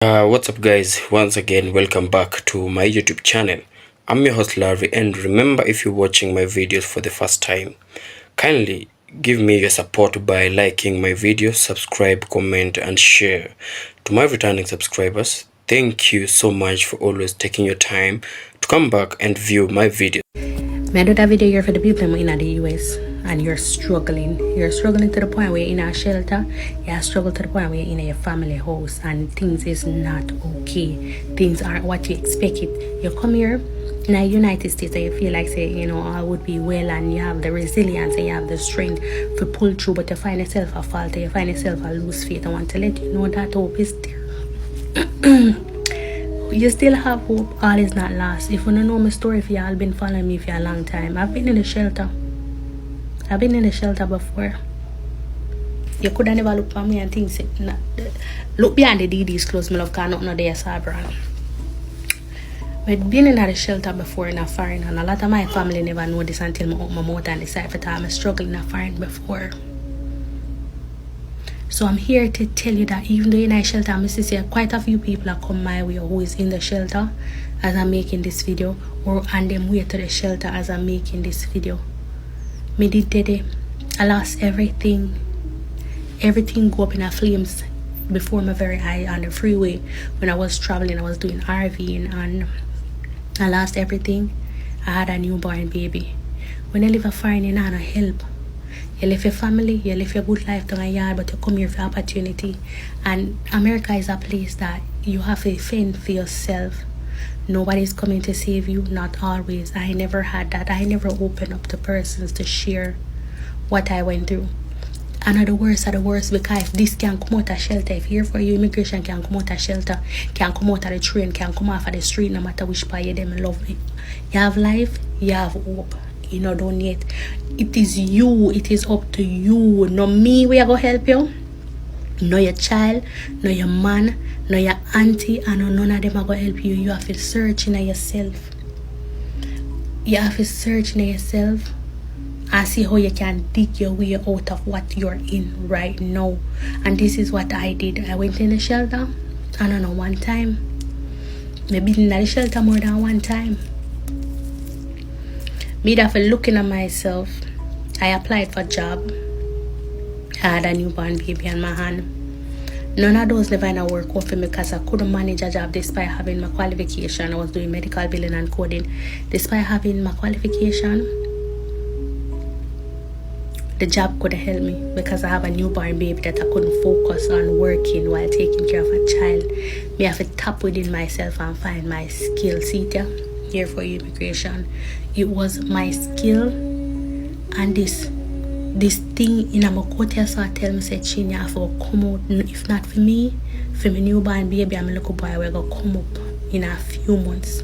What's up guys, once again welcome back to my YouTube channel. I'm your host Larry, and remember, if you're watching my videos for the first time, kindly give me your support by liking my videos, subscribe, comment and share. To my returning subscribers, thank you so much for always taking your time to come back and view my videos. I do that video here for the people in the US and you're struggling. You're struggling to the point where you're in a shelter. You're struggling to the point where you're in a family house and things is not okay. Things aren't what you expect it. You come here in the United States and you feel like, say, I would be well, and you have the resilience and you have the strength to pull through, but you find yourself a falter, you find yourself a lose faith. I want to let you know that hope is there. You still have hope. All is not lost. If you don't know my story, if y'all been following me for a long time, I've been in the shelter. I've been in the shelter before. You could have never look for me and think, look behind the DD's clothes, my love, because nothing there is brand. But been in the shelter before in a foreign, and a lot of my family never know this until I open my mouth and decide that I'm struggling in a foreign before. So I'm here to tell you that even though in a shelter, I'm see quite a few people are come my way who is in the shelter as I'm making this video, or on them way to the shelter as I'm making this video. Me did it. I lost everything. Everything go up in a flames before my very eye on the freeway when I was traveling. I was doing RVing and I lost everything. I had a newborn baby. When you live a foreign, you don't help. You live your family, you live your good life down a yard, but you come here for opportunity. And America is a place that you have to fend for yourself. Nobody's coming to save you, not always. I never had that. I never opened up to persons to share what I went through. And the worst of the worst, because if this can come out of shelter, if here for you, immigration can come out of shelter, can come out of the train, can come off of the street, no matter which part you them love me. You have life, you have hope. Don't yet. It is you. It is up to you. No me, we are going to help you. No your child, no your man, no your auntie, and none of them are going to help you. You have to search in yourself. You have to search in yourself and see how you can dig your way out of what you're in right now. And this is what I did. I went in the shelter, I don't know, one time. Maybe in the shelter more than one time. Me that for looking at myself, I applied for a job. I had a newborn baby on my hand. None of those never in work out for me because I couldn't manage a job despite having my qualification. I was doing medical billing and coding. Despite having my qualification, the job couldn't help me because I have a newborn baby that I couldn't focus on working while taking care of a child. Me have to tap within myself and find my skill. See here for immigration. It was my skill and this thing in my coat, so I tell me, say, Chin, you have to come out. If not for me, for my newborn baby, I'm a little boy, we're going to come up in a few months.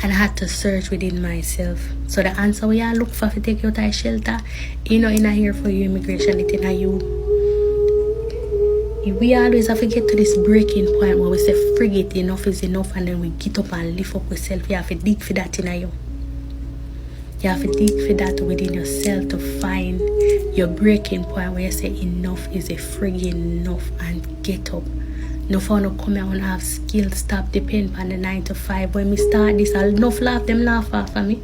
And I had to search within myself. So the answer we all look for to take you out of shelter, in a here for you immigration, it's in you. We always have to get to this breaking point where we say, forget enough is enough, and then we get up and lift up ourselves. You have to dig for that in you. You have to dig for that within yourself to find your breaking point where you say enough is a friggin' enough, and get up. No fun to come out and have skills, stop depend on the 9 to 5. When we start this, enough laugh off of me.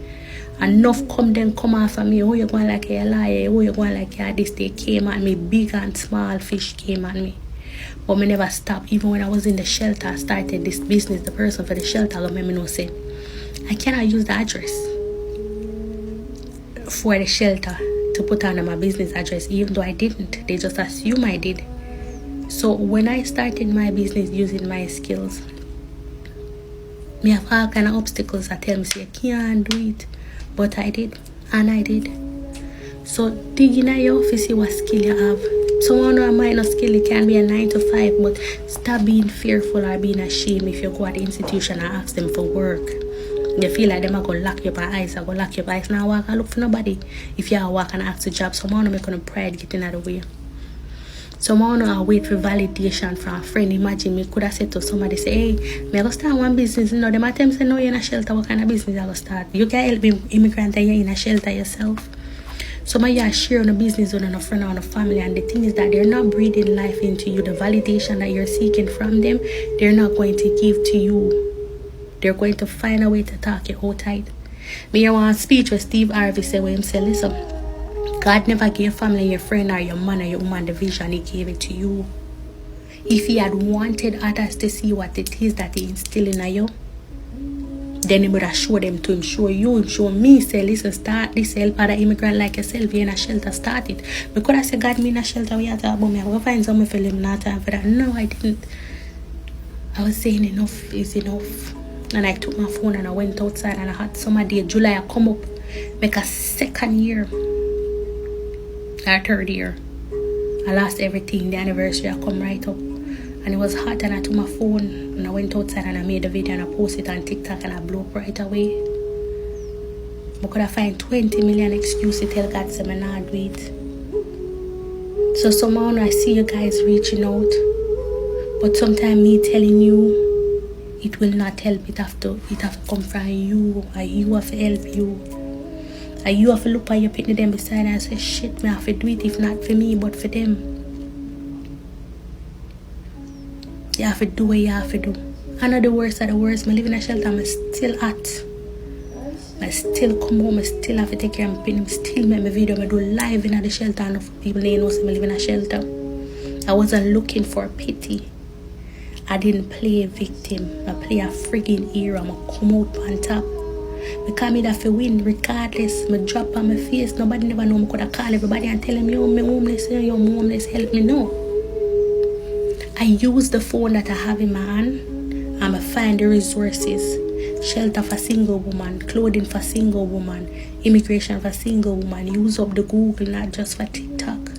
Enough come off of me. Oh, you're going like a liar. Oh, you're going like this. They came at me. Big and small fish came at me. But me never stopped. Even when I was in the shelter, I started this business. The person for the shelter let me know, say, I cannot use the address for the shelter to put on my business address, even though I didn't. They just assume I did. So when I started my business using my skills, me have all kind of obstacles that tell me, say, you can't do it. But I did, and I did. So dig in your office, see what skill you have. Someone who might not skill, it can be a 9 to 5, but stop being fearful or being ashamed if you go at the institution and ask them for work. You feel like them are going to lock your eyes, are going to lock your eyes. Now walk and look for nobody. If you are walk and ask a job, someone make on pride getting out of the way. Someone will wait for validation from a friend. Imagine me could have said to somebody, say, hey, me I go start one business. No, them attempt say, no, you're in a shelter. What kind of business I go start? You can help immigrant and you're in a shelter yourself. Some of you are sharing a business with a friend or a family, and the thing is that they're not breathing life into you. The validation that you're seeking from them, they're not going to give to you. They're going to find a way to talk you out tight. Me, I want a speech where Steve Harvey said, where him say, listen, God never gave your family, your friend, or your man, or your woman the vision. He gave it to you. If he had wanted others to see what it is that he instilling in you, then he would have show them to him, show you, him show me, say, listen, start this, help other immigrant like yourself, you in a shelter, start it. Because I said, God, me in a shelter, we have to about me, I will find someone for him, not time for that. No, I didn't. I was saying enough is enough. And I took my phone and I went outside and I had summer day, July, I come up, make a second year, or third year. I lost everything, the anniversary, I come right up. And it was hot and I took my phone and I went outside and I made a video and I posted it on TikTok and I blew up right away. But could I find 20 million excuses to tell God say I'm not do it. So somehow I see you guys reaching out. But sometimes me telling you, it will not help. It have to come from you. Or you have to help you. And you have to look at your picnic them beside and say, shit, me have to do it if not for me but for them. You have to do what you have to do. I know the worst of the worst. I live in a shelter. I'm still at. I still come home. I still have to take care of my pain. I still make my video. I do live in the shelter. Enough people they know I live in a shelter. I wasn't looking for pity. I didn't play a victim. I play a friggin' hero. I'm come out on top. Because me have to win regardless. I drop on my face. Nobody never know. I could have called everybody and tell them, yo, I'm homeless. Yo, I'm homeless. Help me. No. I use the phone that I have in my hand and I find the resources. Shelter for single woman, clothing for single woman, immigration for single woman. Use up the Google, not just for TikTok.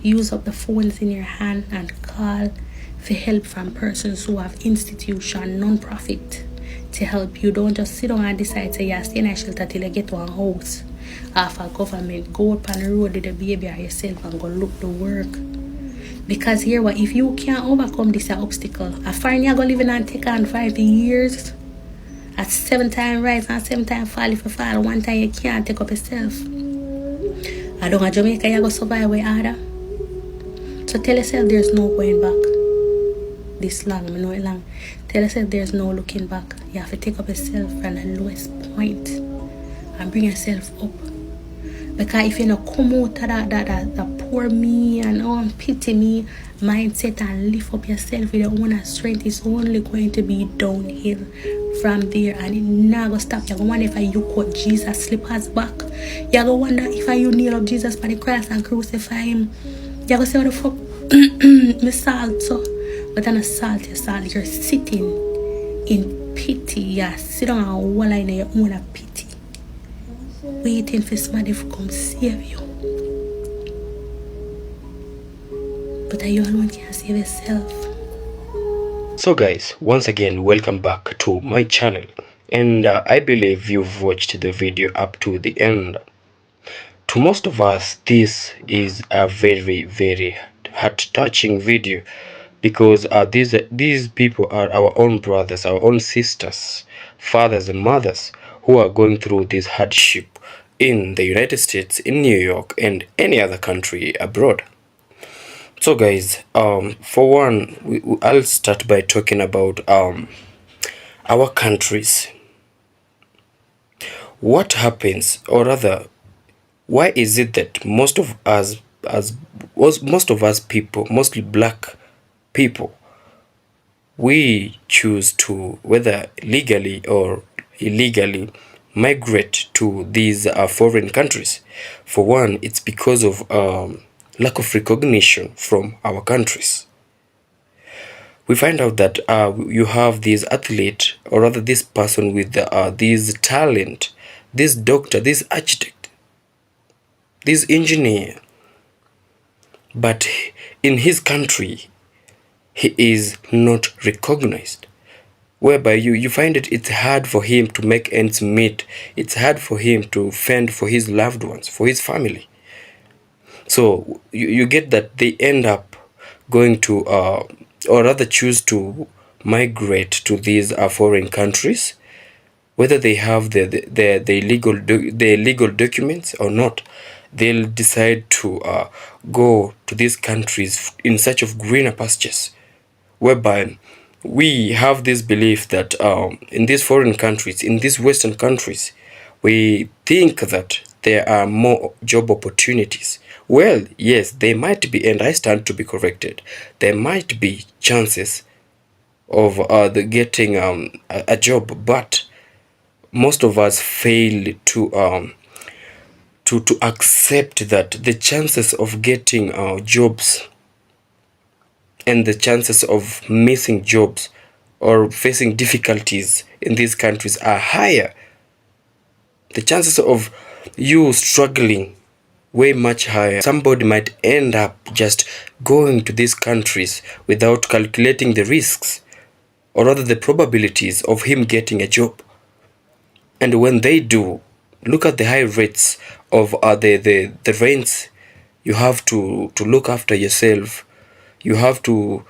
Use up the phones in your hand and call for help from persons who have institution, non-profit to help you. Don't just sit down and decide to stay in a shelter till you get to a house. After government, go up on the road with the baby or yourself and go look the work. Because here, what if you can't overcome this obstacle? A foreign you go living and take on 5 years. At 7 times rise and 7 times fall. If you fall one time, you can't take up yourself. I don't know, Jamaica, you go survive with other. So tell yourself there's no going back. This long, I know it long. Tell yourself there's no looking back. You have to take up yourself from the lowest point and bring yourself up. Because if you don't come out of that poor me and pity me mindset and lift up yourself with your own strength, it's only going to be downhill from there. And it not going to stop. You're going to wonder if you cut Jesus slippers back. You're going to wonder if you nail up Jesus by the cross and crucify him. You're going to say, what the fuck? Me salt so. But I'm not salt, you're sitting in pity. You sit down and wallow in your own pity, waiting for somebody to come save you. But you alone can't save yourself. So guys, once again, welcome back to my channel. And I believe you've watched the video up to the end. To most of us, this is a very, very heart-touching video. Because these people are our own brothers, our own sisters, fathers and mothers who are going through this hardship in the United States, in New York, and any other country abroad. So guys, for one, I'll start by talking about our countries. What happens, or rather, why is it that most of us people, mostly black people, we choose to, whether legally or illegally, migrate to these foreign countries? For one, it's because of lack of recognition from our countries. We find out that you have this athlete, or rather this person with this talent, this doctor, this architect, this engineer, but in his country he is not recognized, whereby you find it's hard for him to make ends meet. It's hard for him to fend for his loved ones, for his family. So you get that they end up going to or rather choose to migrate to these foreign countries, whether they have the legal documents or not. they'll decide to go to these countries in search of greener pastures, whereby we have this belief that in these foreign countries, in these Western countries, we think that there are more job opportunities. Well, yes, they might be, and I stand to be corrected. There might be chances of getting a job, but most of us fail to accept that the chances of getting jobs and the chances of missing jobs or facing difficulties in these countries are higher. The chances of you struggling way much higher. Somebody might end up just going to these countries without calculating the risks, or rather the probabilities of him getting a job. And when they do, look at the high rates of the rents. You have to look after yourself. You have to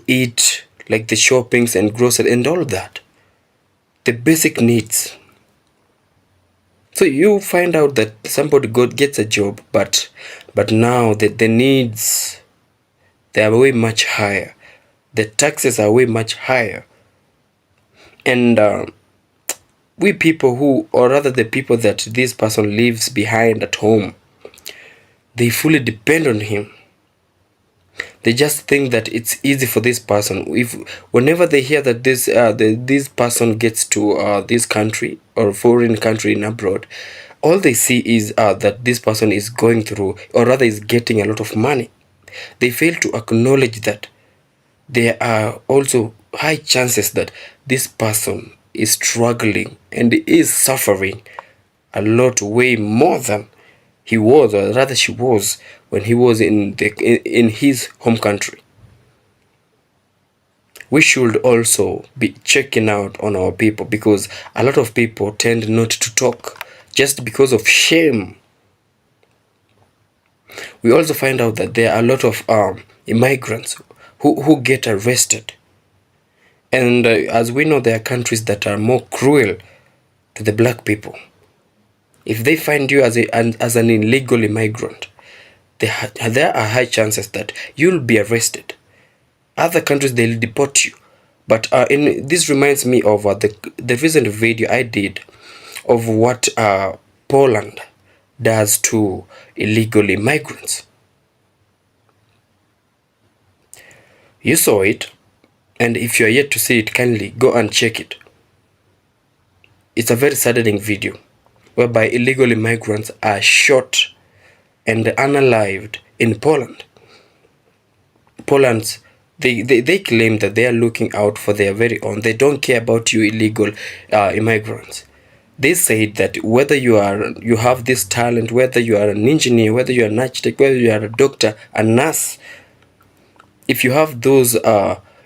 eat, like the shoppings and grocery and all that, the basic needs. So you find out that somebody gets a job, but now the needs, they are way much higher. The taxes are way much higher, and we people who, or rather the people that this person leaves behind at home, they fully depend on him. They just think that it's easy for this person. If whenever they hear that this person gets to this country or foreign country in abroad, all they see is that this person is going through, or rather is getting a lot of money. They fail to acknowledge that there are also high chances that this person is struggling and is suffering a lot, way more than he was, or rather she was, when he was in his home country. We should also be checking out on our people, because a lot of people tend not to talk just because of shame. We also find out that there are a lot of immigrants who get arrested, and as we know, there are countries that are more cruel to the black people. If they find you as an illegal immigrant, there are high chances that you'll be arrested. Other countries, they'll deport you. But this reminds me of the recent video I did of what Poland does to illegal immigrants. You saw it, and if you are yet to see it, kindly go and check it. It's a very saddening video, whereby illegal immigrants are shot and unalived in Poland. Poland's they claim that they are looking out for their very own. They don't care about you illegal immigrants. They say that whether you have this talent, whether you are an engineer, whether you are an architect, whether you are a doctor, a nurse, if you have those,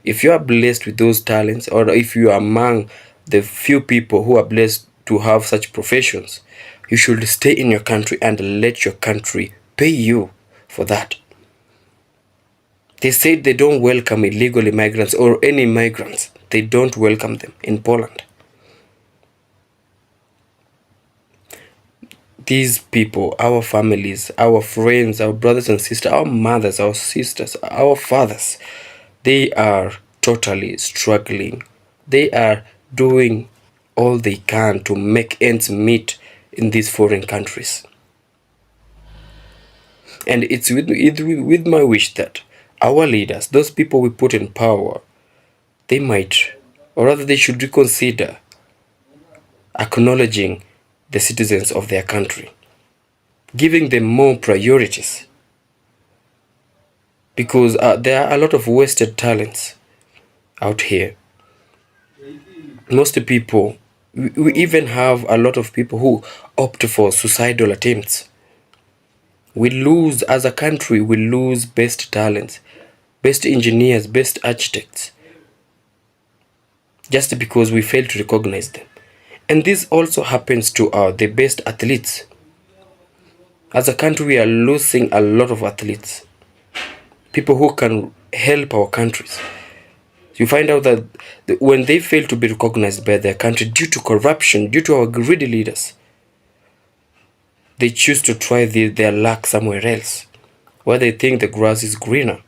if you are blessed with those talents, or if you are among the few people who are blessed to have such professions, you should stay in your country and let your country pay you for that. They said they don't welcome illegal immigrants or any migrants. They don't welcome them in Poland. These people, our families, our friends, our brothers and sisters, our mothers, our sisters, our fathers, they are totally struggling. They are doing all they can to make ends meet in these foreign countries. And it's with my wish that our leaders, those people we put in power, they might, or rather they should reconsider acknowledging the citizens of their country, giving them more priorities, because there are a lot of wasted talents out here. Most people, we even have a lot of people who opt for suicidal attempts. We lose, as a country, we lose best talents, best engineers, best architects, just because we fail to recognize them. And this also happens to the best athletes. As a country, we are losing a lot of athletes, people who can help our countries. You find out that when they fail to be recognized by their country due to corruption, due to our greedy leaders, they choose to try their luck somewhere else, where they think the grass is greener.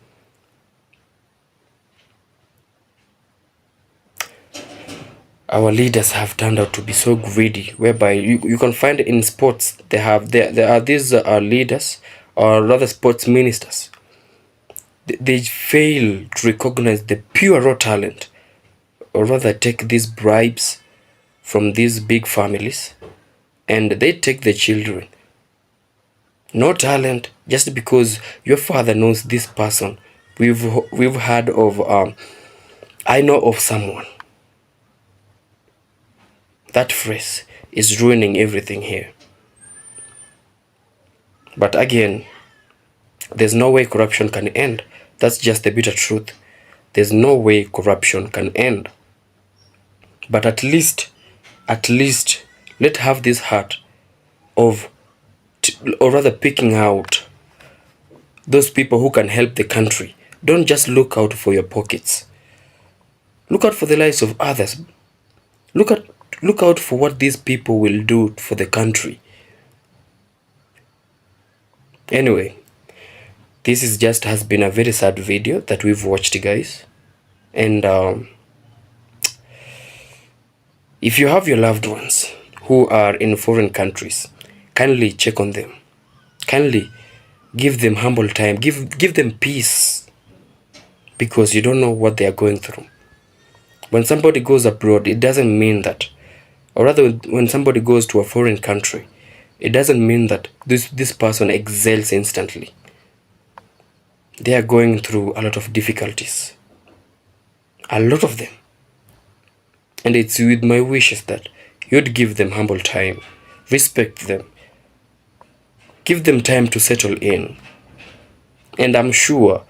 Our leaders have turned out to be so greedy, whereby you can find in sports there are these leaders, or rather sports ministers. They fail to recognize the pure raw talent, or rather take these bribes from these big families, and they take the children. No talent, just because your father knows this person. We've heard of I know of someone. That phrase is ruining everything here. But again, there's no way corruption can end. That's just the bitter truth. There's no way corruption can end. But at least, let's have this heart of, or rather picking out those people who can help the country. Don't just look out for your pockets. Look out for the lives of others. Look out for what these people will do for the country. Anyway, this has been a very sad video that we've watched, guys. And if you have your loved ones who are in foreign countries, kindly check on them. Kindly give them humble time. Give them peace, because you don't know what they are going through. When somebody goes abroad, it doesn't mean that, or rather, when somebody goes to a foreign country, it doesn't mean that this person excels instantly. They are going through a lot of difficulties. A lot of them. And it's with my wishes that you'd give them humble time, respect them, give them time to settle in. And I'm sure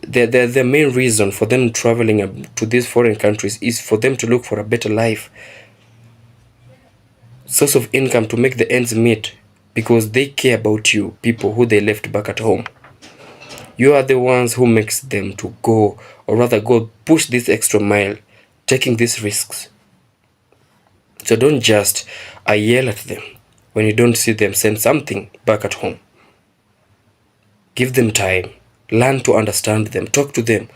the main reason for them traveling to these foreign countries is for them to look for a better life, source of income to make the ends meet, because they care about you, people who they left back at home. You are the ones who makes them to go, or rather go push this extra mile, taking these risks. So don't just yell at them when you don't see them send something back at home. Give them time. Learn to understand them. Talk to them.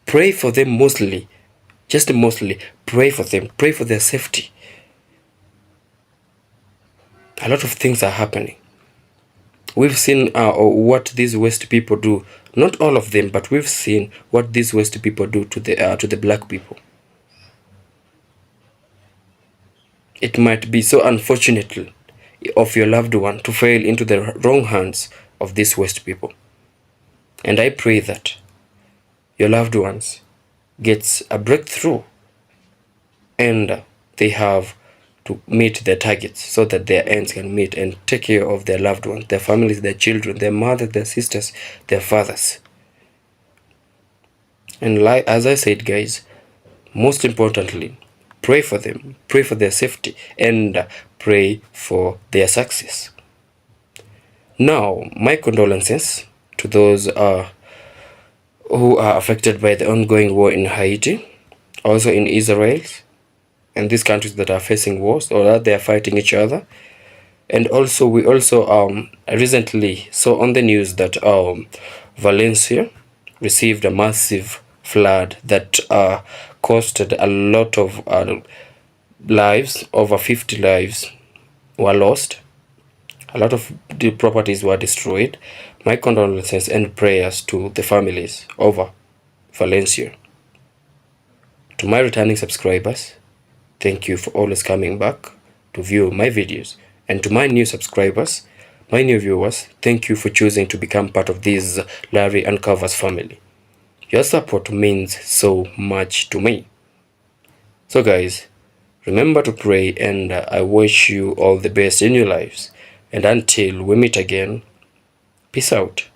Pray for them mostly. Just mostly. Pray for them. Pray for their safety. A lot of things are happening. We've seen what these West people do. Not all of them, but we've seen what these West people do to the black people. It might be so unfortunate of your loved one to fall into the wrong hands of these West people. And I pray that your loved ones gets a breakthrough and they have to meet their targets so that their ends can meet and take care of their loved ones, their families, their children, their mothers, their sisters, their fathers. And like as I said, guys, most importantly, pray for them, pray for their safety, and pray for their success. Now, my condolences to those who are affected by the ongoing war in Haiti, also in Israel, and these countries that are facing wars or that they are fighting each other. And also, we also recently saw on the news that Valencia received a massive flood that costed a lot of lives. Over 50 lives were lost. A lot of the properties were destroyed. My condolences and prayers to the families over Valencia. To my returning subscribers, thank you for always coming back to view my videos. And to my new subscribers, my new viewers, thank you for choosing to become part of this Larry Uncovers family. Your support means so much to me. So guys, remember to pray, and I wish you all the best in your lives. And until we meet again, peace out.